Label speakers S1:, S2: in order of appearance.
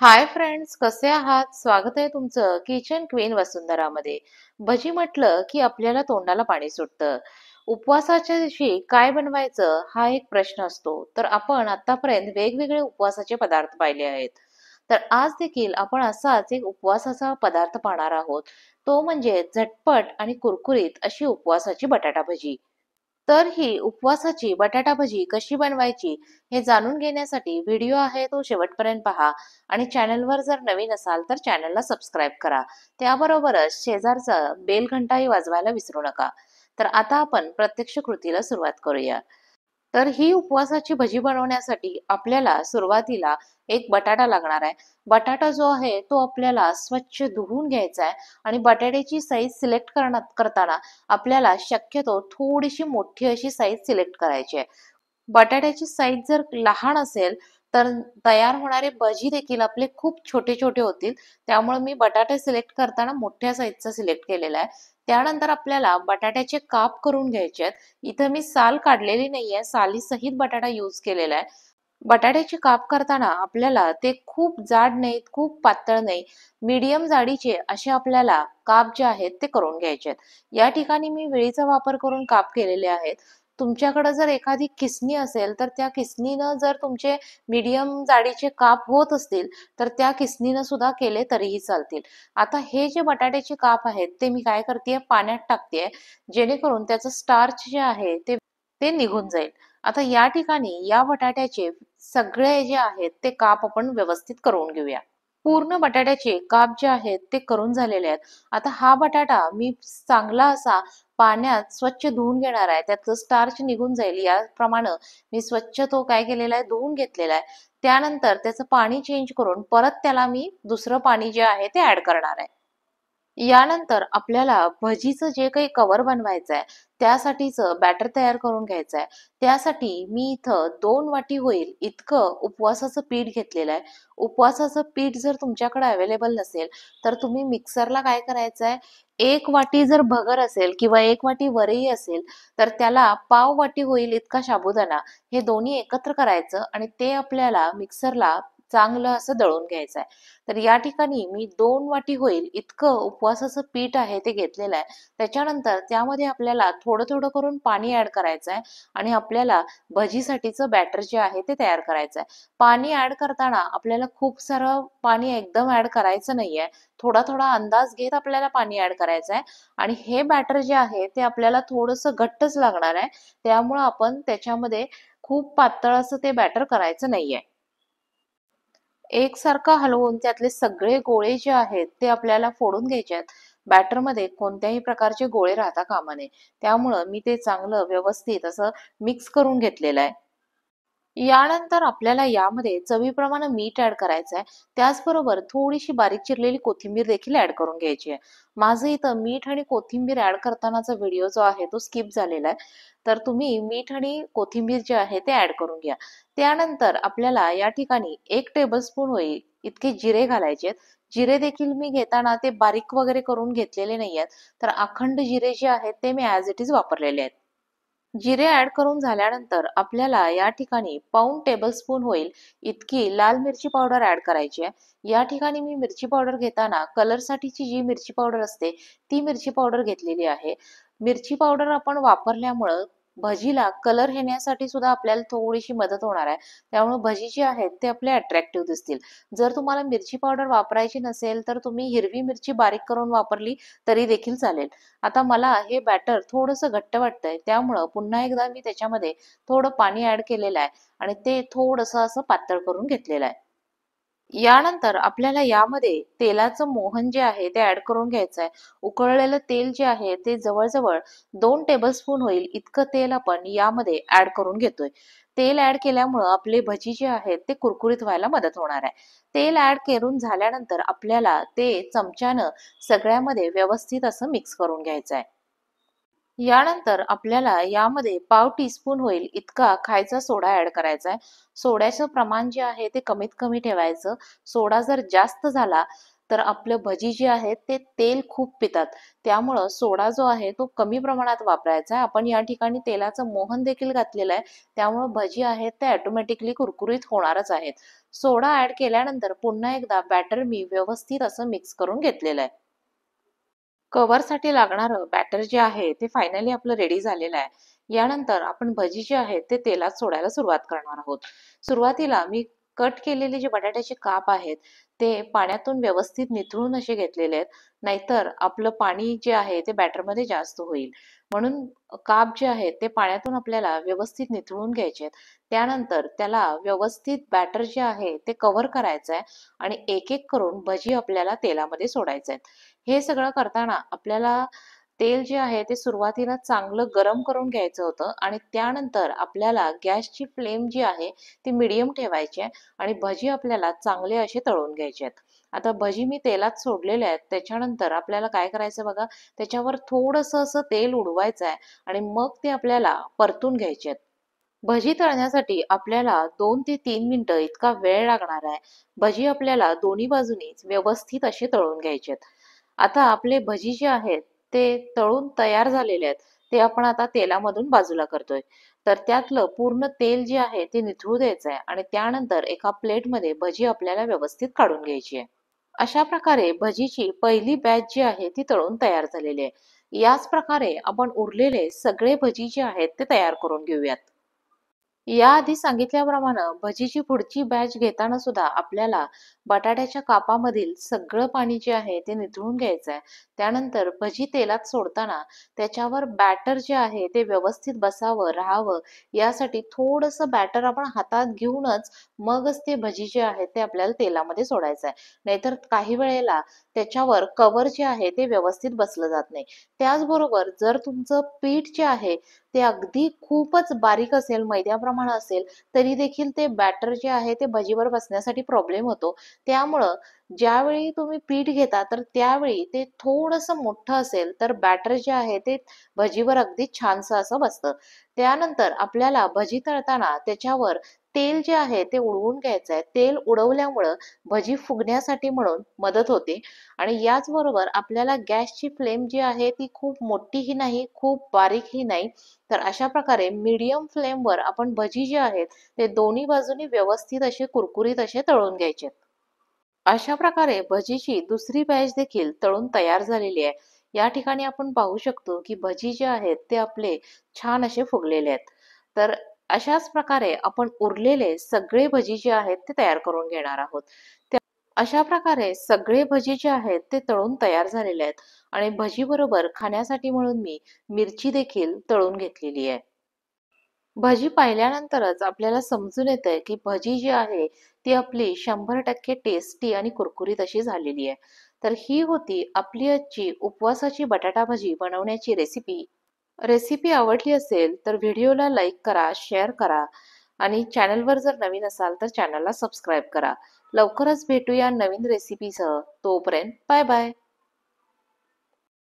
S1: Hi friends, कसे आहात? स्वागत आहे तुमचं किचन क्वीन वसुंधरामध्ये. भजी म्हटलं की आपल्याला तोंडाला पाणी सुटतं. उपवासाच्या दिवशी काय बनवायचं हा एक प्रश्न असतो. तर आपण आतापर्यंत वेगवेगळे उपवासाचे पदार्थ पाहिले आहेत. तर आज देखील आपण असाच एक उपवासाचा पदार्थ पाहणार आहोत. तो म्हणजे झटपट आणि कुरकुरीत अशी उपवासाची बटाटा भजी. तर ही उपवासाची बटाटा भजी कशी बनवायची हे जाणून घेण्यासाठी व्हिडिओ आहे तो शेवटपर्यंत पहा आणि चॅनलवर जर नवीन असाल तर चॅनलला सबस्क्राईब करा. त्याबरोबरच शेजारचा बेल घंटाही वाजवायला विसरू नका. तर आता आपण प्रत्यक्ष कृतीला सुरुवात करूया. तर ही उपवासाची भजी बनवण्यासाठी आपल्याला सुरुवातीला एक बटाटा लागणार आहे. बटाटा जो आहे तो आपल्याला स्वच्छ धुवून घ्यायचा आहे आणि बटाट्याची साईज सिलेक्ट करताना आपल्याला शक्यतो थोडीशी मोठी अशी साईज सिलेक्ट करायची आहे. बटाट्याची साईज जर लहान असेल तर तयार होणारे भजी देखील आपले खूप छोटे छोटे होतील. त्यामुळे मी बटाटे सिलेक्ट करताना मोठ्या साईजचा सिलेक्ट केलेला आहे. त्यानंतर आपल्याला बटाट्याचे काप करून घ्यायचे आहेत. इथं मी साल काढलेली नाहीये, सालीसहित बटाटा यूज केलेला आहे. बटाट्याचे काप करताना आपल्याला ते खूप जाड नाहीत, खूप पातळ नाही, मीडियम जाडीचे असे आपल्याला काप जे आहेत ते करून घ्यायचे आहेत. या ठिकाणी मी विळीचा वापर करून काप केलेले आहेत. तुमच्याकडे जर एखादी किसणी असेल तर त्या किसणीनं जर तुमचे मीडियम जाडीचे काप होत असतील तर त्या किसणीनं सुद्धा केले तरीही चालतील. आता हे जे बटाट्याचे काप आहेत ते मी काय करतेय, पाण्यात टाकतेय, जेणेकरून त्याचं स्टार्च जे आहे ते ते निघून जाईल. आता या ठिकाणी या बटाट्याचे सगळे जे आहेत ते काप आपण व्यवस्थित करून घेऊया. पूर्ण बटाट्याचे काप जे आहेत ते करून झालेले आहेत. आता हा बटाटा मी चांगला असा पाण्यात स्वच्छ धुवून घेणार आहे. त्याचं स्टार्च निघून जाईल याप्रमाणे मी स्वच्छ तो काय केलेला आहे, धुवून घेतलेला आहे. त्यानंतर त्याचं पाणी चेंज करून परत त्याला मी दुसरं पाणी जे आहे ते ऍड करणार आहे. यानंतर आपल्याला भजीचं जे काही कवर बनवायचं आहे त्यासाठीचं बॅटर तयार करून घ्यायचं आहे. त्यासाठी मी इथं 2 वाटी होईल इतकं उपवासाचं पीठ घेतलेलं आहे. उपवासाचं पीठ जर तुमच्याकडे अवेलेबल नसेल तर तुम्ही मिक्सरला काय करायचं आहे, 1 वाटी जर भगर असेल किंवा 1 वाटी वरई असेल तर त्याला पाव वाटी होईल इतका साबुदाणा, हे दोन्ही एकत्र करायचं आणि ते आपल्याला मिक्सरला चांगलं असं दळून घ्यायचं आहे. तर या ठिकाणी मी 2 वाटी होईल इतकं उपवासाचं पीठ आहे ते घेतलेलं आहे. त्याच्यानंतर त्यामध्ये आपल्याला थोडं थोडं करून पाणी ऍड करायचं आहे आणि आपल्याला भजीसाठीचं बॅटर जे आहे ते तयार करायचं आहे. पाणी ऍड करताना आपल्याला खूप सारं पाणी एकदम ऍड करायचं नाहीये. थोडा थोडा अंदाज घेत आपल्याला पाणी ऍड करायचं आहे आणि हे बॅटर जे आहे ते आपल्याला थोडंसं घट्टच लागणार आहे. त्यामुळं आपण त्याच्यामध्ये खूप पातळ असं ते बॅटर करायचं नाहीये. एकसारखं हलवून त्यातले सगळे गोळे जे आहेत ते आपल्याला फोडून घ्यायचे आहेत. बॅटरमध्ये कोणत्याही प्रकारचे गोळे राहता कामा नये. त्यामुळं मी ते चांगलं व्यवस्थित असं मिक्स करून घेतलेलं आहे. यानंतर आपल्याला यामध्ये चवीप्रमाणे मीठ ऍड करायचं आहे. त्याचबरोबर थोडीशी बारीक चिरलेली कोथिंबीर देखील ऍड करून घ्यायची आहे. माझं इथं मीठ आणि कोथिंबीर ऍड करतानाचा व्हिडिओ जो आहे तो स्किप झालेला आहे. तर तुम्ही मीठ आणि कोथिंबीर जे आहे ते ऍड करून घ्या. त्यानंतर आपल्याला या ठिकाणी 1 टेबलस्पून होईल इतके जिरे घालायचे आहेत. जिरे देखील मी घेताना ते बारीक वगैरे करून घेतलेले नाही आहेत. तर अखंड जिरे जे आहेत ते मी ऍज इट इज वापरलेले आहेत. जिरे ऍड करून झाल्यानंतर आपल्याला या ठिकाणी पाऊण 1 टेबलस्पून होईल इतकी लाल मिरची पावडर ऍड करायची आहे. या ठिकाणी मी मिरची पावडर घेताना कलरसाठीची जी मिरची पावडर असते ती मिरची पावडर घेतलेली आहे. मिरची पावडर आपण वापरल्यामुळं भजीला कलर येण्यासाठी सुद्धा आपल्याला थोडीशी मदत होणार आहे. त्यामुळे भजी जे आहेत ते आपले अट्रॅक्टिव्ह दिसतील. जर तुम्हाला मिरची पावडर वापरायची नसेल तर तुम्ही हिरवी मिरची बारीक करून वापरली तरी देखील चालेल. आता मला हे बॅटर थोडंसं घट्ट वाटतंय त्यामुळं पुन्हा एकदा मी त्याच्यामध्ये थोडं पाणी ऍड केलेलं आहे आणि ते थोडंसं असं पातळ करून घेतलेलं आहे. यानंतर आपल्याला यामध्ये तेलाचं मोहन जे आहे ते ऍड करून घ्यायचं आहे. उकळलेलं तेल जे आहे ते जवळजवळ 2 टेबलस्पून होईल इतकं तेल आपण यामध्ये ऍड करून घेतोय. तेल ऍड केल्यामुळं आपले भजी जे आहेत ते कुरकुरीत व्हायला मदत होणार आहे. तेल ऍड करून झाल्यानंतर आपल्याला ते चमच्यानं सगळ्यामध्ये व्यवस्थित असं मिक्स करून घ्यायचं आहे. यानंतर आपल्याला यामध्ये पाव 1 टीस्पून होईल इतका खायचा सोडा ऍड करायचा आहे. सोड्याचं प्रमाण जे आहे ते कमीत कमी ठेवायचं. सोडा जर जास्त झाला तर आपलं भजी जे आहेत ते तेल खूप पितात. त्यामुळं सोडा जो आहे तो कमी प्रमाणात वापरायचा आहे. आपण या ठिकाणी तेलाचं मोहन देखील घातलेलं आहे. त्यामुळं भजी आहेत ते ऑटोमॅटिकली कुरकुरीत होणारच आहेत. सोडा ॲड केल्यानंतर पुन्हा एकदा बॅटर मी व्यवस्थित असं मिक्स करून घेतलेलं आहे. कव्हरसाठी लागणारं बॅटर जे आहे ते फायनली आपलं रेडी झालेलं आहे. यानंतर आपण भजी जे आहेत ते तेलात सोडायला सुरुवात करणार आहोत. सुरुवातीला मी कट केलेले जे बटाट्याचे काप आहेत ते पाण्यातून व्यवस्थित निथळून असे घेतलेले आहेत. नाहीतर आपलं पाणी जे आहे ते बॅटरमध्ये जास्त होईल. म्हणून काप जे आहेत ते पाण्यातून आपल्याला व्यवस्थित निथळून घ्यायचे आहेत. त्यानंतर त्याला व्यवस्थित बॅटर जे आहे ते कव्हर करायचं आहे आणि एक एक करून भजी आपल्याला तेलामध्ये सोडायचे आहेत. हे सगळं करताना आपल्याला तेल जे आहे ते सुरुवातीला चांगलं गरम करून घ्यायचं होतं आणि त्यानंतर आपल्याला गॅसची फ्लेम जी आहे ती मीडियम ठेवायची आहे आणि भजी आपल्याला चांगले असे तळून घ्यायचे आहेत. आता भजी मी तेलात सोडलेले आहेत. त्याच्यानंतर आपल्याला काय करायचं बघा, त्याच्यावर थोडंसं असं तेल उडवायचं आहे आणि मग ते आपल्याला परतून घ्यायचे आहेत. भजी तळण्यासाठी आपल्याला 2 ते 3 मिनिटं इतका वेळ लागणार आहे. भजी आपल्याला दोन्ही बाजूनी व्यवस्थित असे तळून घ्यायचे आहेत. आता आपले भजी जे आहेत ते तळून तयार झालेले आहेत. ते आपण आता तेलामधून बाजूला करतोय. तर त्यातलं पूर्ण तेल जे आहे ते निथळू द्यायचं आहे आणि त्यानंतर एका प्लेटमध्ये भजी आपल्याला व्यवस्थित काढून घ्यायची आहे. अशा प्रकारे भजीची पहिली बॅच जी आहे ती तळून तयार झालेली आहे. याच प्रकारे आपण उरलेले सगळे भजी जे आहेत ते तयार करून घेऊयात. याआधी सांगितल्याप्रमाणे भजीची पुढची बॅच घेताना सुद्धा आपल्याला बटाट्याच्या कापामधील सगळं पाणी जे आहे ते निथळून घ्यायचं आहे. त्यानंतर भजी तेलात सोडताना त्याच्यावर बॅटर जे आहे ते व्यवस्थित बसावं, राहावं यासाठी थोडंसं बॅटर आपण हातात घेऊनच मगच ते भजी जे आहेत ते आपल्याला तेलामध्ये सोडायचं आहे. नाहीतर काही वेळेला त्याच्यावर कव्हर जे आहे ते व्यवस्थित बसलं जात नाही. त्याचबरोबर जर तुमचं पीठ जे आहे ते अगदी खूपच बारीक असेल, मैद्याप्रमाणे असेल, तरी देखील ते बॅटर जे आहे ते भजीवर बसण्यासाठी प्रॉब्लेम होतो. त्यामुळं ज्यावेळी तुम्ही पीठ घेता, तर त्यावेळी ते थोडंसं मोठं असेल, तर बॅटर जे आहे ते भजीवर अगदी छानसं असं बसतं. त्यानंतर आपल्याला भजी तळताना त्याच्यावर तेल जे आहे ते उडवून घ्यायचं आहे. तेल उडवल्यामुळं भजी फुगण्यासाठी म्हणून मदत होते आणि याचबरोबर आपल्याला गॅसची फ्लेम जी आहे ती खूप मोठीही नाही, खूप बारीकही नाही. तर अशा प्रकारे मीडियम फ्लेमवर आपण भजी जे आहेत ते दोन्ही बाजूनी व्यवस्थित असे कुरकुरीत असे तळून घ्यायचे. अशा प्रकारे भजीची दुसरी बॅच देखील तळून तयार झालेली आहे. या ठिकाणी आपण पाहू शकतो की भजी जे आहेत ते आपले छान असे फुगलेले आहेत. तर अशाच प्रकारे आपण उरलेले सगळे भजी जे आहेत ते तयार करून घेणार आहोत. अशा प्रकारे सगळे भजी जे आहेत ते तळून तयार झालेले आहेत आणि भजी बरोबर खाण्यासाठी म्हणून मी मिरची देखील तळून घेतलेली आहे. भजी पाहिल्यानंतरच आपल्याला समजून येतंय की भजी जी आहे ती आपली 100% टेस्टी आणि कुरकुरीत अशी झालेली आहे. तर ही होती आपली आजची उपवासाची बटाटा भजी बनवण्याची रेसिपी. रेसिपी आवडली असेल तर व्हिडिओला लाईक करा, शेअर करा आणि चॅनलवर जर नवीन असाल तर चॅनलला सबस्क्राईब करा. लवकरच भेटूया नवीन रेसिपीसह. तोपर्यंत बाय बाय.